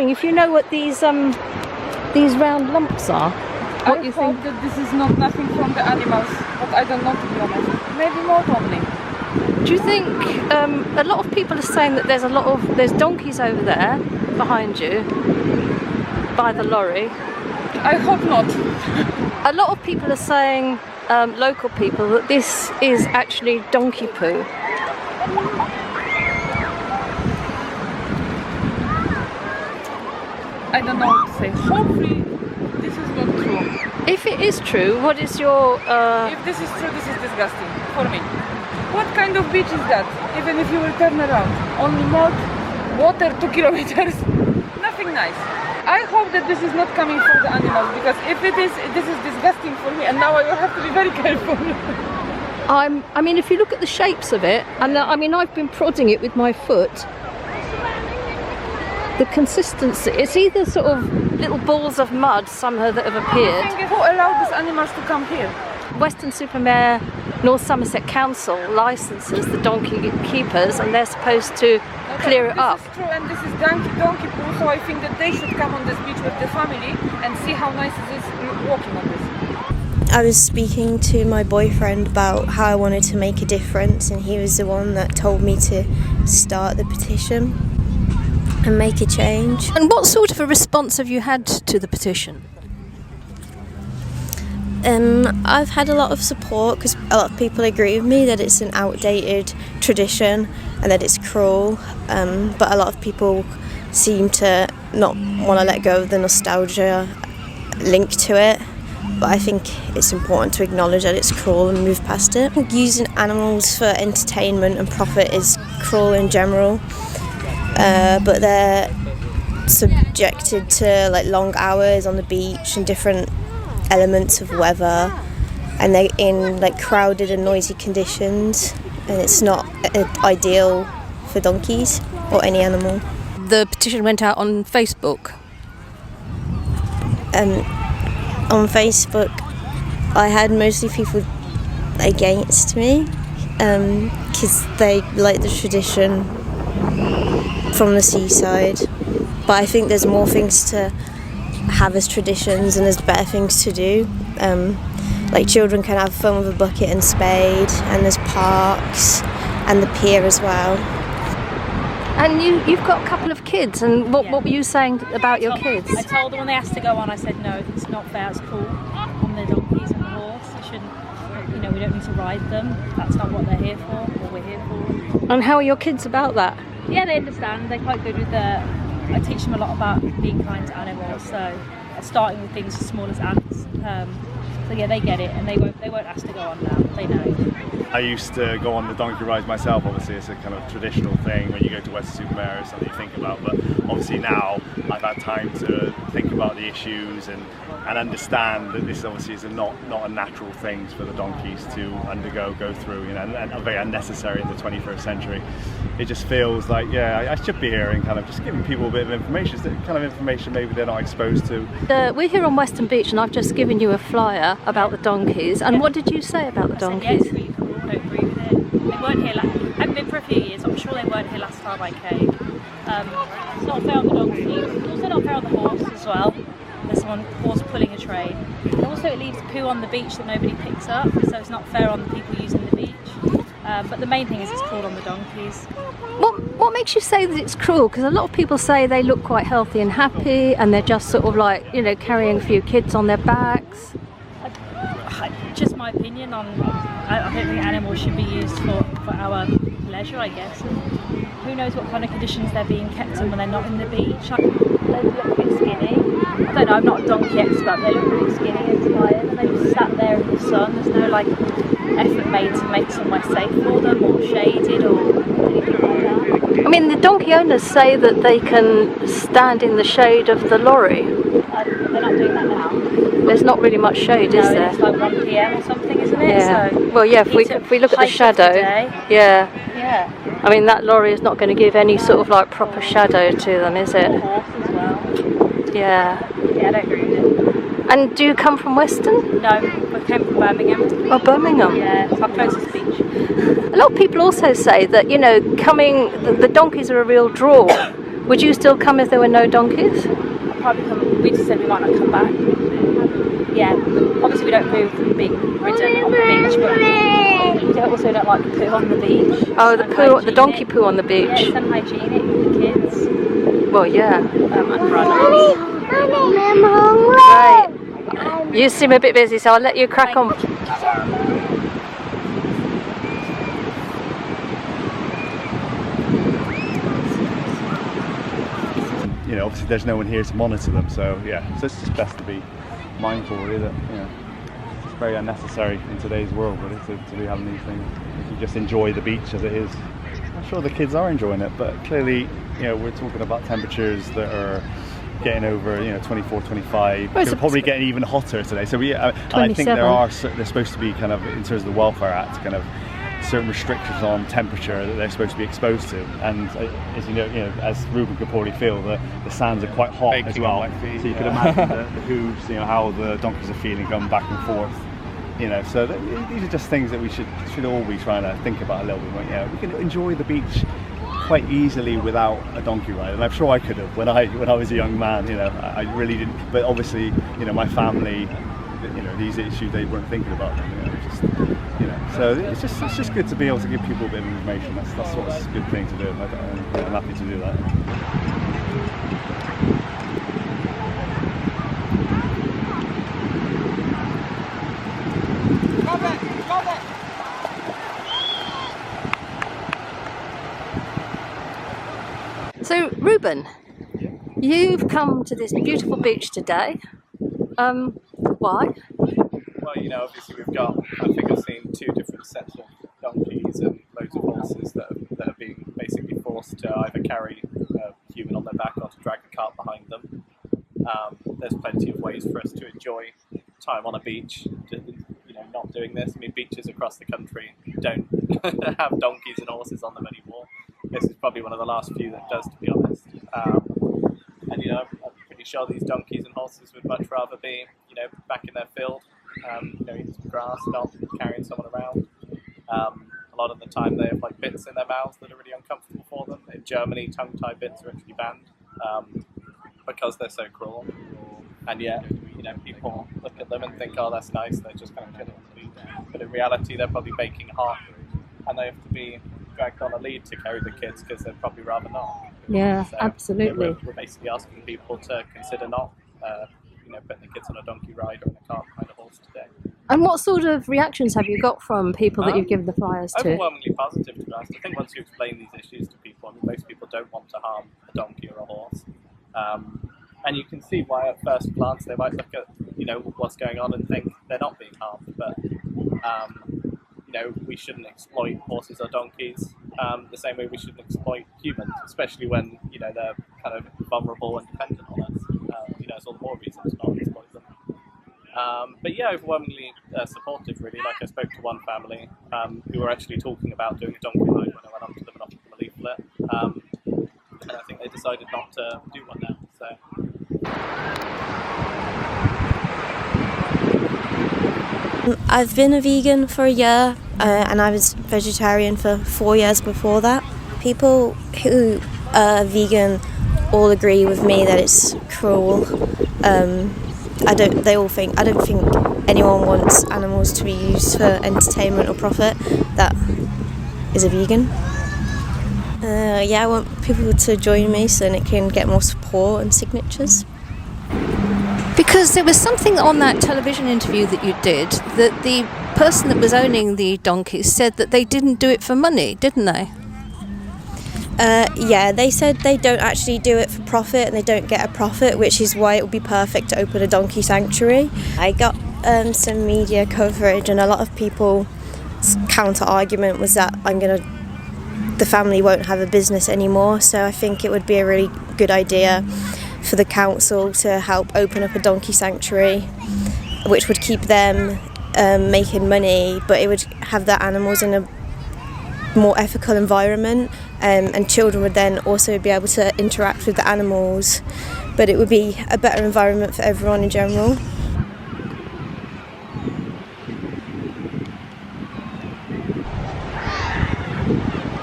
wondering if you know what these round lumps are. What I you hope think? that this is not nothing from the animals, but I don't know, to be honest. Maybe more only. Do you think a lot of people are saying that there's donkeys over there behind you by the lorry? I hope not. A lot of people are saying, local people, that this is actually donkey poo. I don't know what to say. Hopefully this is not true. If it is true, what is your... If this is true, this is disgusting for me. What kind of beach is that? Even if you will turn around. Only mud, water, 2 kilometers. Nothing nice. I hope that this is not coming from the animals, because if it is, this is disgusting for me, and now I will have to be very careful. I mean, if you look at the shapes of it, and I mean, I've been prodding it with my foot. The consistency, it's either sort of little balls of mud somehow that have appeared. Who allowed these animals to come here? Weston-super-Mare North Somerset Council licenses the donkey keepers, and they're supposed to clear it up. This is true, and this is donkey poo, so I think that they should come on this beach with the family and see how nice it is walking on this. I was speaking to my boyfriend about how I wanted to make a difference, and he was the one that told me to start the petition and make a change. And what sort of a response have you had to the petition? I've had a lot of support because a lot of people agree with me that it's an outdated tradition and that it's cruel, but a lot of people seem to not want to let go of the nostalgia linked to it. But I think it's important to acknowledge that it's cruel and move past it. Using animals for entertainment and profit is cruel in general, but they're subjected to like long hours on the beach and different elements of weather, and they're in like crowded and noisy conditions, and it's not ideal for donkeys or any animal. The petition went out on Facebook. On Facebook, I had mostly people against me because they like the tradition from the seaside, but I think there's more things to have as traditions and there's better things to do. Like children can have fun with a bucket and spade, and there's parks and the pier as well. And you've got a couple of kids, and what were you saying about your kids? I told them when they asked to go on, I said no, it's not fair, it's cool on the donkeys and the horse. It shouldn't, we don't need to ride them. That's not what they're here for, what we're here for. And how are your kids about that? Yeah, they understand. They're quite good with I teach them a lot about being kind to animals, so starting with things as small as ants. So yeah, they get it, and they won't ask to go on now. They know. I used to go on the donkey rides myself. Obviously, it's a kind of traditional thing when you go to Weston-super-Mare. It's something you think about. But obviously now I've had time to think about the issues and understand that this obviously is not a natural thing for the donkeys to go through. And very unnecessary in the 21st century. It just feels like, I should be here and kind of just giving people a bit of information, the kind of information maybe they're not exposed to. We're here on Weston Beach, and I've just given you a flyer about the donkeys. And what did you say about the donkeys? Yes, really cool. I don't agree with it. They weren't here. I haven't been for a few years. I'm sure they weren't here last time I came. It's not fair on the donkey. It's also not fair on the horse as well. There's someone horse pulling a train. And also it leaves poo on the beach that nobody picks up, so it's not fair on the people using the beach. But the main thing is it's cruel on the donkeys. What makes you say that it's cruel? Because a lot of people say they look quite healthy and happy, and they're just sort of like, carrying a few kids on their backs. Just my opinion on, I don't think animals should be used for our leisure, I guess. And who knows what kind of conditions they're being kept in when they're not in the beach. They look a bit skinny. I don't know, I'm not a donkey expert, but they look really skinny and tired, and they just sat there in the sun. There's no effort made to make somewhere safe for them, or shaded, or anything like that. I mean, the donkey owners say that they can stand in the shade of the lorry. They're not doing that now. There's not really much shade, is there? It's like 1 p.m. or something, isn't it? Yeah. So well, yeah. If we look at the shadow, yeah. I mean, that lorry is not going to give any sort of proper shadow to them, is it? The horse as well. Yeah. Yeah, I don't agree with it. And do you come from Weston? No, we came from Birmingham. Oh, Birmingham. Yeah, it's our closest beach. A lot of people also say that the donkeys are a real draw Would you still come if there were no donkeys? I'd probably come. We just said we might not come back. Yeah, obviously we don't move being ridden on the beach, but we also don't like poo on the beach. Oh, the poo, the donkey poo on the beach. Yeah, it's unhygienic for the kids. Well, yeah. And for adults. Right. You seem a bit busy, so I'll let you crack on. You know, obviously there's no one here to monitor them, so yeah, so it's just best to be mindful really that, you know, it's very unnecessary in today's world really to be having these things. You just enjoy the beach as it is. I'm sure the kids are enjoying it, but clearly, you know, we're talking about temperatures that are getting over, you know, 24, 25. Well, They're probably getting even hotter today. So I think there's supposed to be kind of, in terms of the Welfare Act, kind of certain restrictions on temperature that they're supposed to be exposed to. And as you know, as Ruben could probably feel, the sands are quite hot as well. So you can imagine the hooves, you know, how the donkeys are feeling going back and forth. You know, so these are just things that we should all be trying to think about a little bit more. Yeah, we can enjoy the beach quite easily without a donkey ride, and I'm sure I could have when I was a young man. You know, I really didn't. But obviously, you know, my family, you know, these issues they weren't thinking about them. You know, just, you know, so it's just good to be able to give people a bit of information. That's what's a good thing to do. I'm happy to do that. So, Ruben, you've come to this beautiful beach today. Why? Well, you know, obviously we've got, I think I've seen 2 different sets of donkeys and loads of horses that are being basically forced to either carry a human on their back or to drag a cart behind them. There's plenty of ways for us to enjoy time on a beach, you know, not doing this. I mean, beaches across the country don't have donkeys and horses on them anymore. This is probably one of the last few that does, to be honest. And, you know, I'm pretty sure these donkeys and horses would much rather be, you know, back in their field, you know, eating some grass, not carrying someone around. A lot of the time they have like bits in their mouths that are really uncomfortable for them. In Germany, tongue-tied bits are actually banned because they're so cruel. And yet, you know, people look at them and think, oh, that's nice, they're just kind of chilling on the beach. But in reality, they're probably baking hot, and they have to be dragged on a lead to carry the kids because they'd probably rather not. Yeah, So, absolutely. you know, we're basically asking people to consider not, you know, putting the kids on a donkey ride or in a cart behind a horse today. And what sort of reactions have you got from people that you've given the flyers to? Overwhelmingly positive, to be honest. I think once you explain these issues to people, I mean, most people don't want to harm a donkey or a horse. And you can see why at first glance they might look at, you know, what's going on and think they're not being harmed. But, you know, we shouldn't exploit horses or donkeys the same way we shouldn't exploit humans, especially when, you know, they're kind of vulnerable and dependent on us. You know, it's all the more reason to not exploit them. But yeah, overwhelmingly supportive, really. Like, I spoke to one family who were actually talking about doing a donkey ride when I went up to them and offered them a leaflet. And I think they decided not to do one now. So. I've been a vegan for a year and I was vegetarian for 4 years before that. People who are vegan all agree with me that it's cruel. I don't think anyone wants animals to be used for entertainment or profit that is a vegan. Yeah, I want people to join me so it can get more support and signatures. Because there was something on that television interview that you did that the person that was owning the donkeys said that they didn't do it for money, didn't they? Yeah, they said they don't actually do it for profit and they don't get a profit, which is why it would be perfect to open a donkey sanctuary. I got some media coverage and a lot of people's counter argument was that the family won't have a business anymore, so I think it would be a really good idea for the council to help open up a donkey sanctuary, which would keep them making money, but it would have the animals in a more ethical environment, and children would then also be able to interact with the animals, but it would be a better environment for everyone in general.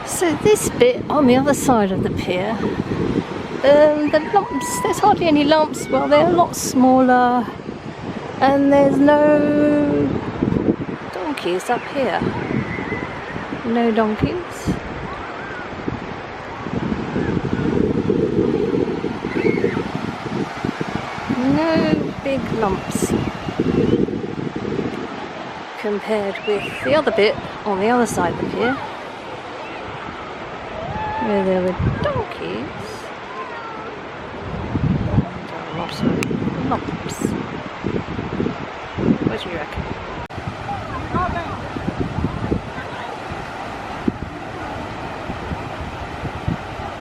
So this bit on the other side of the pier The lumps, there's hardly any lumps. Well, they're a lot smaller, and there's no donkeys up here. No donkeys. No big lumps compared with the other bit on the other side of the pier, where there were donkeys. And a lot of lumps. What do you reckon?